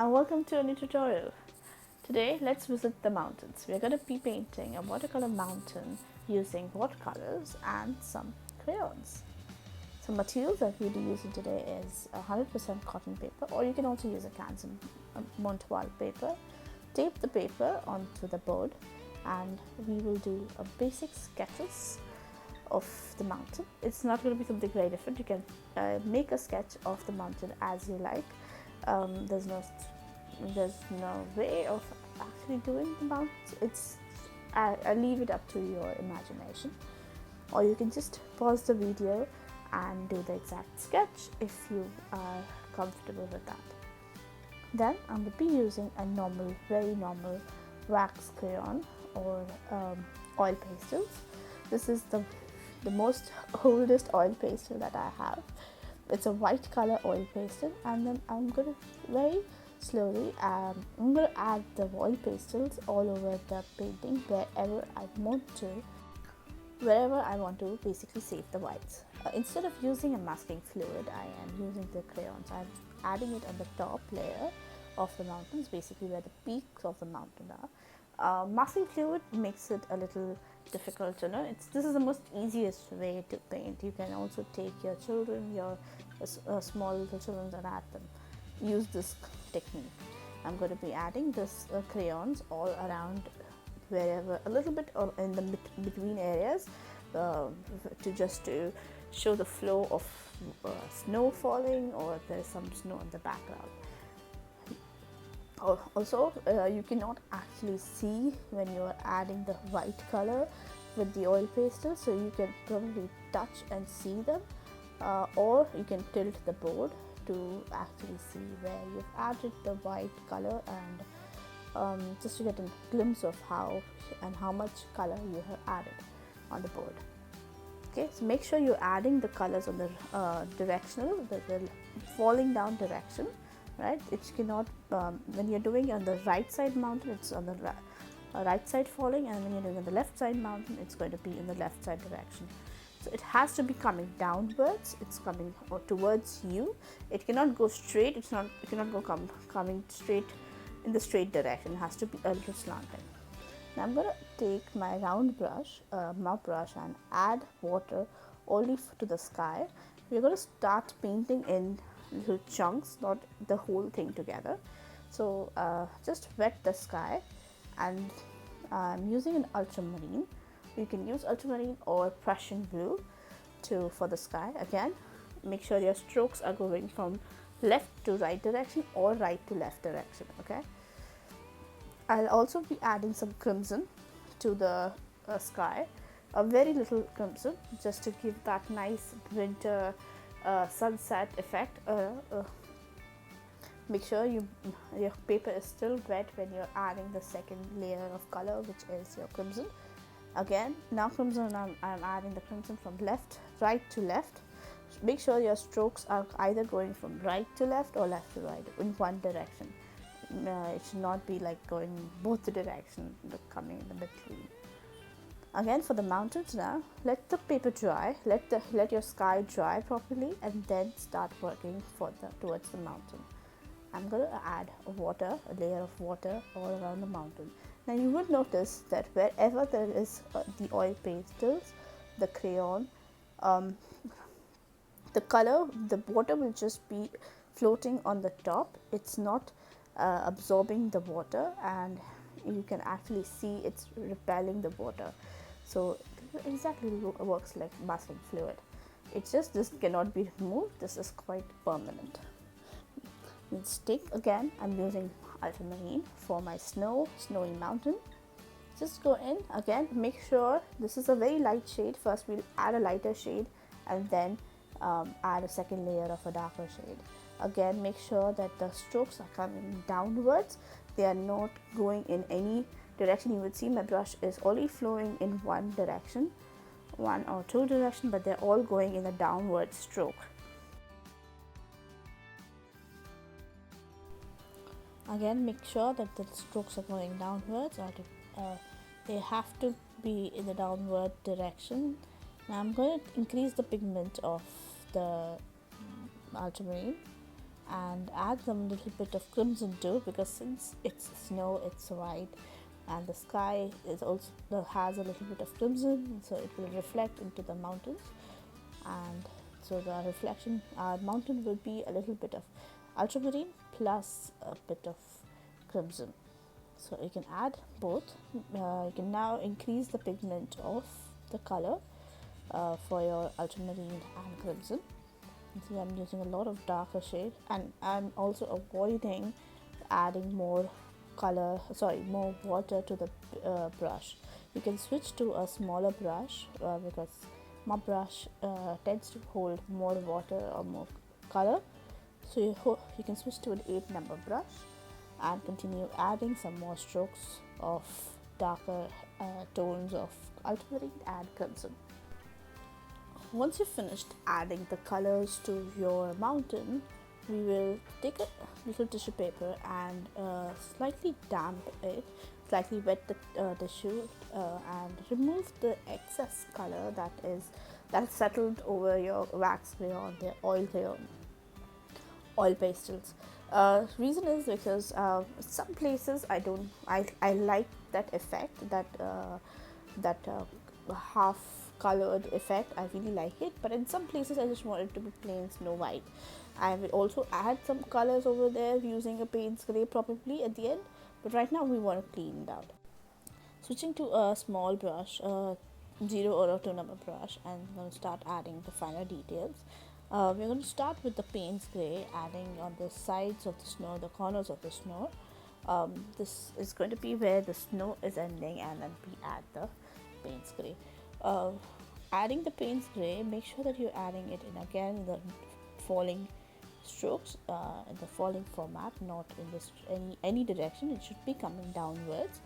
and welcome to a new tutorial. Today let's visit the mountains. We're going to be painting a watercolor mountain using watercolors and some crayons. Some materials that we'll be using today is 100% cotton paper, or you can also use a Canson Montoile paper. Tape the paper onto the board and we will do a basic sketches of the mountain. It's not going to be something very different. You can make a sketch of the mountain as you like. There's no way of actually doing the mountains. I leave it up to your imagination, or you can just pause the video and do the exact sketch if you are comfortable with that. Then I'm going to be using a very normal wax crayon or oil pastels. This is the most oldest oil pastel that I have. It's a white color oil pastel, and then I'm going to very slowly I'm going to add the oil pastels all over the painting wherever I want to basically save the whites. Instead of using a masking fluid, I am using the crayons. I'm adding it on the top layer of the mountains, basically where the peaks of the mountain are. Masking fluid makes it a little difficult to know. This is the most easiest way to paint. You can also take your children, your small little children, and add them. Use this technique. I'm going to be adding this crayons all around, wherever, a little bit in the between areas, to show the flow of snow falling, or there's some snow in the background. Also, you cannot actually see when you are adding the white color with the oil pastel, so you can probably touch and see them, or you can tilt the board to actually see where you've added the white color, and just to get a glimpse of how much color you have added on the board. Okay, so make sure you're adding the colors on the directional, the falling down direction. Right, it cannot, when you're doing on the right side mountain, it's on the right side falling, and when you're doing on the left side mountain, it's going to be in the left side direction. So it has to be coming downwards. It's coming towards you. It cannot go straight. It cannot go coming straight in the straight direction. It has to be a little slanting. Now I'm going to take my round brush, mop brush, and add water only to the sky. We're going to start painting in little chunks, not the whole thing together. So just wet the sky, and I'm using an ultramarine. You can use ultramarine or Prussian blue for the sky. Again, make sure your strokes are going from left to right direction or right to left direction. Okay, I'll also be adding some crimson to the sky, a very little crimson, just to give that nice winter sunset effect. Make sure your paper is still wet when you're adding the second layer of color, which is your crimson. Again, now crimson, I'm adding the crimson from right to left. Make sure your strokes are either going from right to left or left to right in one direction. It should not be like going both the direction, coming in the between. Again, for the mountains, now let the paper dry, let your sky dry properly, and then start working towards the mountain. I'm going to add a layer of water all around the mountain. Now you would notice that wherever there is the oil pastels, the crayon, the water will just be floating on the top. It's not absorbing the water, and you can actually see it's repelling the water. So it exactly works like masking fluid. It's just this cannot be removed. This is quite permanent. Stick again. I'm using ultramarine for my snowy mountain. Just go in again. Make sure this is a very light shade. First we'll add a lighter shade, and then add a second layer of a darker shade. Again, make sure that the strokes are coming downwards. They are not going in any direction. You would see my brush is only flowing in one direction, one or two direction, but they're all going in a downward stroke. Again, make sure that the strokes are going downwards, or they have to be in the downward direction. Now I'm going to increase the pigment of the ultramarine, and add some little bit of crimson too, because since it's snow, it's white, and the sky is also has a little bit of crimson, so it will reflect into the mountains. And so the reflection mountain will be a little bit of ultramarine plus a bit of crimson. So you can add both. You can now increase the pigment of the color for your ultramarine and crimson. You see, I'm using a lot of darker shade, and I'm also avoiding adding more more water to the brush. You can switch to a smaller brush because my brush tends to hold more water or more color. So you can switch to an 8 number brush and continue adding some more strokes of darker tones of ultramarine and crimson. Once you've finished adding the colors to your mountain, we will take a little tissue paper and slightly damp it, slightly wet the tissue and remove the excess color that's settled over your wax crayon, the oil pastels. Reason is because some places I like that effect, that half colored effect. I really like it, but in some places I just want it to be plain snow white. I will also add some colors over there using a paint spray probably at the end, but right now we want to clean it out. Switching to a small brush, 0 or a 2 number brush, and I'm going to start adding the finer details. We're going to start with the Payne's Grey, adding on the sides of the snow, the corners of the snow. This is going to be where the snow is ending, and then we add the Payne's Grey. Adding the Payne's Grey, make sure that you're adding it in again the falling strokes, in the falling format, not in this any direction. It should be coming downwards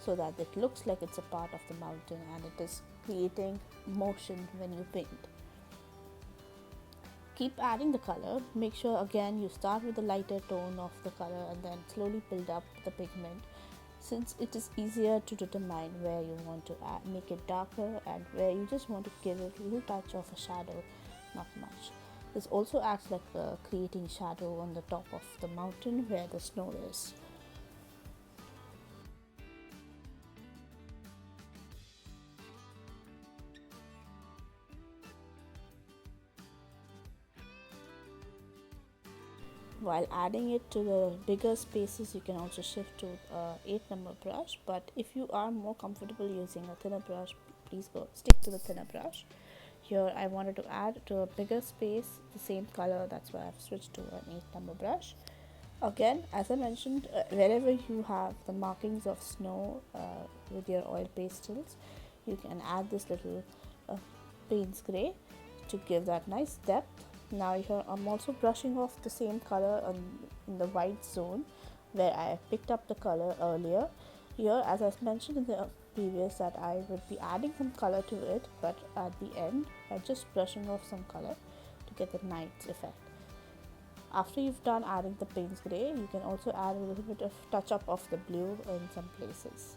so that it looks like it's a part of the mountain and it is creating motion when you paint. Keep adding the color. Make sure again you start with the lighter tone of the color and then slowly build up the pigment, since it is easier to determine where you want to make it darker and where you just want to give it a little touch of a shadow, not much. This also acts like creating shadow on the top of the mountain where the snow is. While adding it to the bigger spaces, you can also shift to 8 number brush, but if you are more comfortable using a thinner brush, please stick to the thinner brush. Here I wanted to add to a bigger space the same color, that's why I've switched to an 8 number brush. Again, as I mentioned, wherever you have the markings of snow with your oil pastels, you can add this little Payne's Grey to give that nice depth. Now here I'm also brushing off the same color in the white zone where I picked up the color earlier. Here, as I mentioned in the previous, that I would be adding some color to it, but at the end I'm just brushing off some color to get the nice effect. After you've done adding the Payne's Grey, you can also add a little bit of touch up of the blue in some places.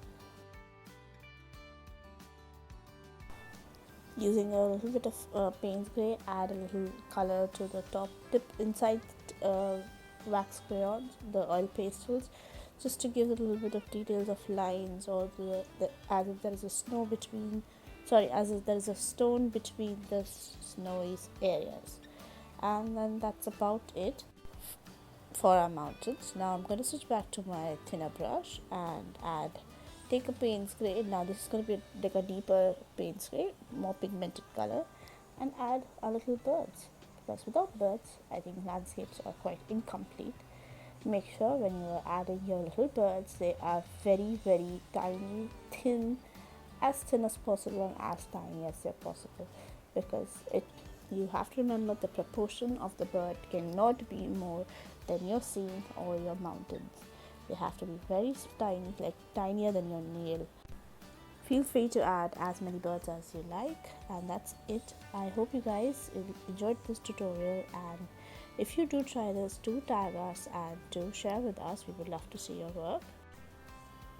Using a little bit of Payne's Grey, add a little color to the top tip inside wax crayons, the oil pastels, just to give a little bit of details of lines, or as if there is a snow between, as if there is a stone between the snowy areas. And then that's about it for our mountains. Now I'm going to switch back to my thinner brush and take a Payne's Grey. Now this is going to be like a deeper Payne's Grey, more pigmented color, and add a little birds, because without birds I think landscapes are quite incomplete. Make sure when you are adding your little birds, they are very very tiny, thin, as thin as possible and as tiny as they're possible, because you have to remember the proportion of the bird cannot be more than your scene or your mountains. They have to be very tiny, like tinier than your nail. Feel free to add as many birds as you like, and that's it. I hope you guys enjoyed this tutorial, and if you do try this, do tag us and do share with us. We would love to see your work.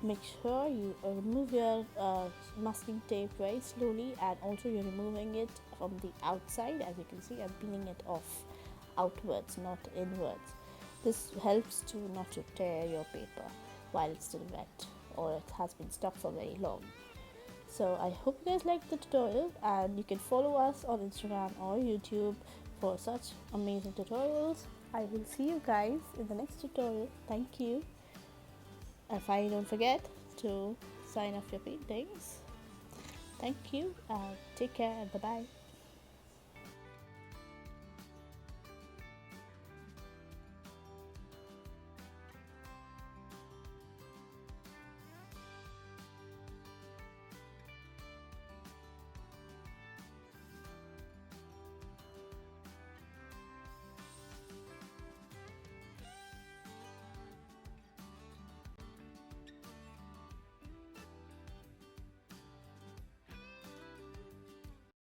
Make sure you remove your masking tape very slowly, and also you're removing it from the outside. As you can see, I'm peeling it off outwards, not inwards. This helps to not to tear your paper while it's still wet or it has been stuck for very long. So I hope you guys liked the tutorial, and you can follow us on Instagram or YouTube for such amazing tutorials. I will see you guys in the next tutorial. Thank you. And finally, don't forget to sign off your paintings. Thank you, and take care, and bye bye.